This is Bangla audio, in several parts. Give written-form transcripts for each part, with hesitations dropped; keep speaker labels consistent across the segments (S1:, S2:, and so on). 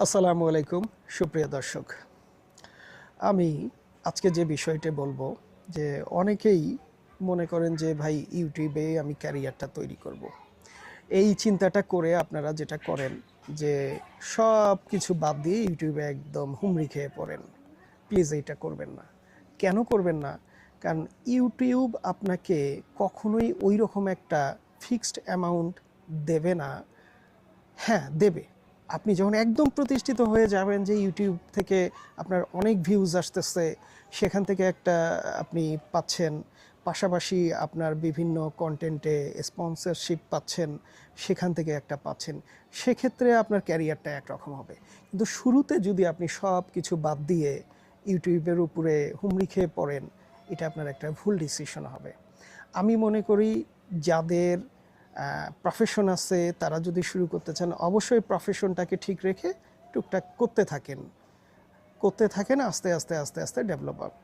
S1: আসসালামু আলাইকুম সুপ্রিয় দর্শক। আমি আজকে যে বিষয়টা বলবো যে অনেকেই মনে করেন যে ভাই ইউটিউবে আমি ক্যারিয়ারটা তৈরি করব। এই চিন্তাটা করে আপনারা যেটা করেন যে সব কিছু বাদ দিয়ে ইউটিউবে একদম হুমড়ি খেয়ে পড়েন। প্লিজ এইটা করবেন না। কেন করবেন না? কারণ ইউটিউব আপনাকে কখনোই ওই রকম একটা ফিক্সড অ্যামাউন্ট দেবে না। হ্যাঁ, দেবে। আপনি যখন একদম প্রতিষ্ঠিত হয়ে যাবেন যে ইউটিউব থেকে আপনার অনেক ভিউজ আসতেছে, সেখান থেকে একটা আপনি পাচ্ছেন, পাশাপাশি আপনার বিভিন্ন কন্টেন্টে স্পন্সরশিপ পাচ্ছেন, সেখান থেকে একটা পাচ্ছেন, সেক্ষেত্রে আপনার ক্যারিয়ারটা একরকম হবে। কিন্তু শুরুতে যদি আপনি সব কিছু বাদ দিয়ে ইউটিউবের উপরে হুমড়ি খেয়ে পড়েন, এটা আপনার একটা ভুল ডিসিশন হবে। আমি মনে করি যাদের প্রফেশন আছে তারা যদি শুরু করতে চান, অবশ্যই প্রফেশনটাকে ঠিক রেখে টুকটাক করতে থাকেন, আস্তে আস্তে আস্তে আস্তে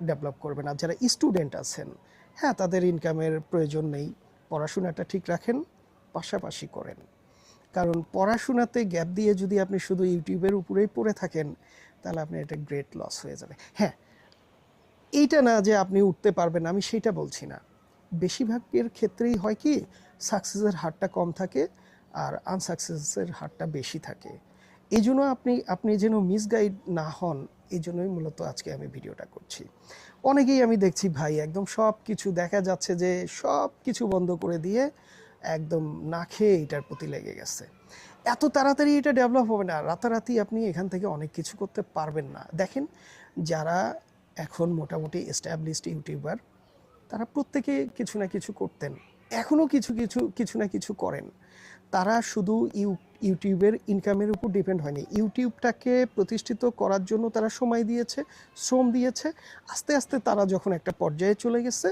S1: ডেভেলপ করবেন। আর যারা স্টুডেন্ট আছেন, হ্যাঁ, তাদের ইনকামের প্রয়োজন নেই, পড়াশোনাটা ঠিক রাখেন, পাশাপাশি করেন। কারণ পড়াশোনাতে গ্যাপ দিয়ে যদি আপনি শুধু ইউটিউবের উপরেই পড়ে থাকেন, তাহলে আপনার এটা গ্রেট লস হয়ে যাবে। হ্যাঁ, এইটা না যে আপনি উঠতে পারবেন, আমি সেইটা বলছি না। বেশিরভাগের ক্ষেত্রেই হয় কি, সাকসেসের হারটা কম থাকে আর আনসাকসেসের হারটা বেশি থাকে। এই জন্য আপনি যেন মিসগাইড না হন, এই জন্যই মূলত আজকে আমি ভিডিওটা করছি। অনেকেই আমি দেখছি ভাই একদম সব কিছু দেখা যাচ্ছে যে সব কিছু বন্ধ করে দিয়ে একদম না খেয়ে এটার প্রতি লেগে গেছে। এত তাড়াতাড়ি এটা ডেভেলপ হবে না, রাতারাতি আপনি এখান থেকে অনেক কিছু করতে পারবেন না। দেখেন, যারা এখন মোটামুটি এস্টাবলিশড ইউটিউবার, তারা প্রত্যেকে কিছু না কিছু করতেন, এখনও কিছু না কিছু করেন। তারা শুধু ইউটিউবের ইনকামের উপর ডিপেন্ড হয়নি, ইউটিউবটাকে প্রতিষ্ঠিত করার জন্য তারা সময় দিয়েছে, শ্রম দিয়েছে। আস্তে আস্তে তারা যখন একটা পর্যায়ে চলে গেছে,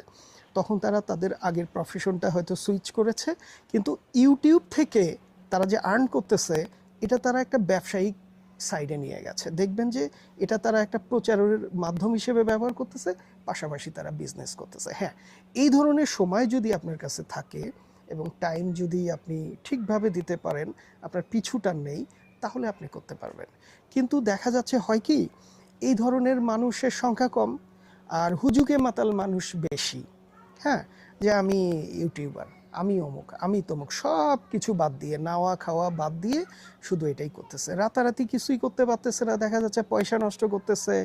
S1: তখন তারা তাদের আগের প্রফেশনটা হয়তো সুইচ করেছে, কিন্তু ইউটিউব থেকে তারা যে আর্ন করতেছে, এটা তারা একটা ব্যবসায়িক সাইডে নিয়ে গেছে। দেখবেন যে এটা তারা একটা প্রচারের মাধ্যম হিসেবে ব্যবহার করতেছে, পাশাপাশি তারা বিজনেস করতেছে। হ্যাঁ, এই ধরনের সময় যদি আপনার কাছে থাকে এবং টাইম যদি আপনি ঠিকভাবে দিতে পারেন, আপনার পিছুটান নেই, তাহলে আপনি করতে পারবেন। কিন্তু দেখা যাচ্ছে হয় কি, এই ধরনের মানুষের সংখ্যা কম আর হুজুগে মাতাল মানুষ বেশি। হ্যাঁ, যে আমি ইউটিউবার, আমি অমুক, আমি তমুক, সব কিছু বাদ দিয়ে, নাওয়া খাওয়া বাদ দিয়ে শুধু এটাই করতেছে। রাতারাতি কিছুই করতে পারতেছে না, দেখা যাচ্ছে পয়সা নষ্ট করতেছে,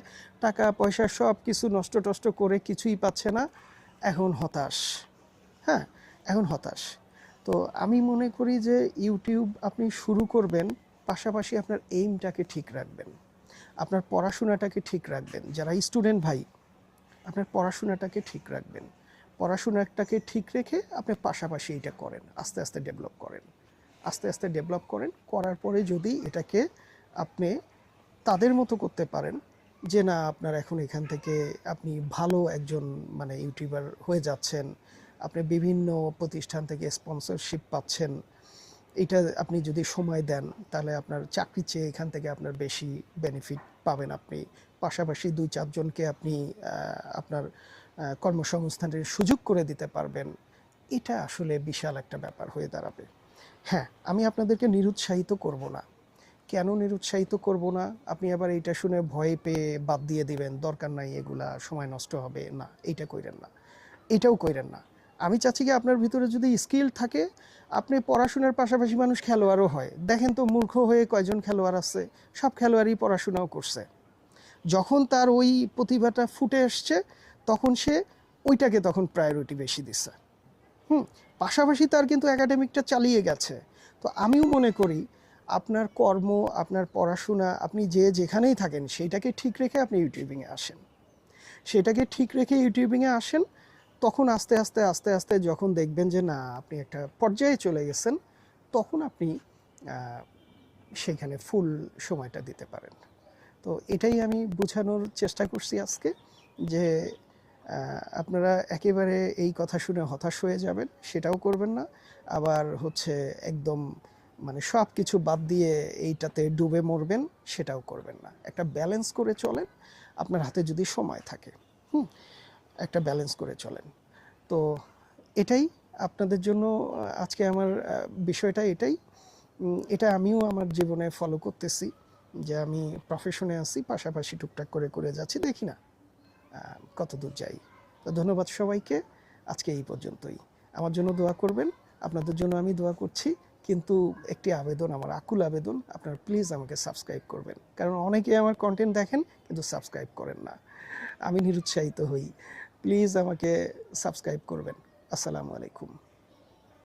S1: টাকা পয়সা সব কিছু নষ্ট টষ্ট করে কিছুই পাচ্ছে না, এখন হতাশ। হ্যাঁ, এখন হতাশ। তো আমি মনে করি যে ইউটিউব আপনি শুরু করবেন, পাশাপাশি আপনার এইমটাকে ঠিক রাখবেন, আপনার পড়াশোনাটাকে ঠিক রাখবেন। যারা স্টুডেন্ট ভাই, আপনার পড়াশোনাটাকে ঠিক রাখবেন, পড়াশোনাটাকে ঠিক রেখে আপনি পাশাপাশি এটা করেন, আস্তে আস্তে ডেভেলপ করেন, আস্তে আস্তে ডেভেলপ করেন। করার পরে যদি এটাকে আপনি তাদের মতো করতে পারেন যে না, আপনার এখন এখান থেকে আপনি ভালো একজন মানে ইউটিউবার হয়ে যাচ্ছেন, আপনি বিভিন্ন প্রতিষ্ঠান থেকে স্পন্সরশিপ পাচ্ছেন, এটা আপনি যদি সময় দেন, তাহলে আপনার চাকরির চেয়ে এখান থেকে আপনার বেশি বেনিফিট পাবেন আপনি। পাশাপাশি ২-৪ জনকে আপনি আপনার কর্মসংস্থানের সুযোগ করে দিতে পারবেন। এটা আসলে বিশাল একটা ব্যাপার হয়ে দাঁড়াবে। হ্যাঁ, আমি আপনাদেরকে নিরুৎসাহিত করব না। কেন নিরুৎসাহিত করব না? আপনি আবার এইটা শুনে ভয় পেয়ে বাদ দিয়ে দিবেন, দরকার নাই, এগুলা সময় নষ্ট হবে, না, এইটা কইরেন না, এটাও কইরেন না। আমি চাচ্ছি কি, আপনার ভিতরে যদি স্কিল থাকে, আপনি পড়াশোনার পাশাপাশি মানুষ খেলোয়াড়ও হয়। দেখেন তো মূর্খ হয়ে কয়জন খেলোয়াড় আছে, সব খেলোয়াড়ই পড়াশোনাও করছে। যখন তার ওই প্রতিভাটা ফুটে আসছে, তখন সে ওইটাকে তখন প্রায়োরিটি বেশি দিচ্ছে। পাশাপাশি তার কিন্তু একাডেমিকটা চালিয়ে গেছে। তো আমিও মনে করি আপনার কর্ম, আপনার পড়াশোনা, আপনি যেখানেই থাকেন, সেইটাকে ঠিক রেখে আপনি ইউটিউবিংয়ে আসেন, সেটাকে ঠিক রেখে ইউটিউবিংয়ে আসেন। তখন আস্তে আস্তে আস্তে আস্তে যখন দেখবেন যে না, আপনি একটা পর্যায়ে চলে গেছেন, তখন আপনি সেখানে ফুল সময়টা দিতে পারেন। তো এটাই আমি বোঝানোর চেষ্টা করছি আজকে, যে আপনারা একেবারে এই কথা শুনে হতাশ হয়ে যাবেন, সেটাও করবেন না। আবার হচ্ছে একদম মানে সব কিছু বাদ দিয়ে এইটাতে ডুবে মরবেন, সেটাও করবেন না। একটা ব্যালেন্স করে চলেন, আপনার হাতে যদি সময় থাকে। একটা ব্যালেন্স করে চলেন। তো এটাই আপনাদের জন্য আজকে আমার বিষয়টা এটাই। এটা আমিও আমার জীবনে ফলো করতেছি, যে আমি প্রফেশনে আছি, পাশাপাশি টুকটাক করে করে যাচ্ছি, দেখি না কত দূর যাই। তো ধন্যবাদ সবাইকে, আজকে এই পর্যন্তই। আমার জন্য দোয়া করবেন, আপনাদের জন্য আমি দোয়া করছি। কিন্তু একটি আবেদন, আমার আকুল আবেদন, আপনারা প্লিজ আমাকে সাবস্ক্রাইব করবেন, কারণ অনেকেই আমার কন্টেন্ট দেখেন কিন্তু সাবস্ক্রাইব করেন না। আমি নিরুৎসাহিত হই। প্লিজ আমাকে সাবস্ক্রাইব করবেন। আসসালামু আলাইকুম।